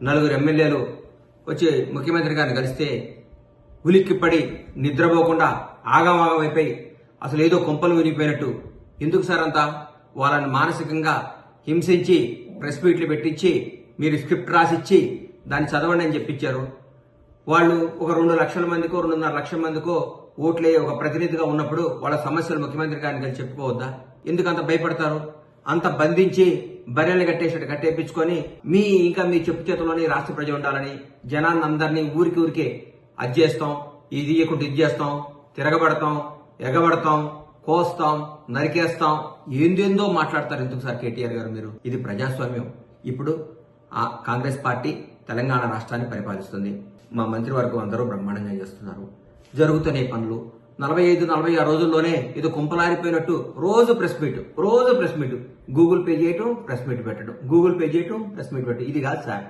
నలుగురు ఎమ్మెల్యేలు వచ్చి ముఖ్యమంత్రి గారిని కలిస్తే ఉలిక్కిపడి నిద్రపోకుండా ఆగమాగమైపోయి అసలు ఏదో కొంపలు వినిగిపోయినట్టు ఎందుకు సార్ అంతా వాళ్ళని మానసికంగా హింసించి ప్రెస్ మీట్లు పెట్టించి మీరు స్క్రిప్ట్ రాసిచ్చి దాన్ని చదవండి అని చెప్పించారు. వాళ్ళు ఒక 2 లక్షల మందికో 2.5 లక్షల మందికో ఓట్లే ఒక ప్రతినిధిగా ఉన్నప్పుడు వాళ్ళ సమస్యలు ముఖ్యమంత్రి గారిని కలిసి చెప్పుకోవద్దా? ఎందుకు అంత భయపడతారు? అంత బంధించి బర్రెలు కట్టేసినట్టు కట్టేపించుకొని మీ చెప్పు చేతుల్లోని రాష్ట్ర ప్రజ ఉండాలని జనాన్ని అందరినీ ఊరికే అది చేస్తాం, ఇది ఇయ్యకుంటే ఇది చేస్తాం, తిరగబడతాం, ఎగబడతాం, కోస్తాం, నరికేస్తాం, ఏందేందో మాట్లాడతారు. ఎందుకు సార్ కేటీఆర్ గారు మీరు? ఇది ప్రజాస్వామ్యం. ఇప్పుడు కాంగ్రెస్ పార్టీ తెలంగాణ రాష్ట్రాన్ని పరిపాలిస్తుంది. మా మంత్రివర్గం అందరూ బ్రహ్మాండంగా చేస్తున్నారు. జరుగుతున్న పనులు 45-46 రోజుల్లోనే ఇది కుంపలారిపోయినట్టు రోజు ప్రెస్ మీట్, గూగుల్ పే చేయటం, ప్రెస్ మీట్ పెట్టడం, గూగుల్ పే చేయటం, ప్రెస్ మీట్ పెట్టడం. ఇది కాదు సార్.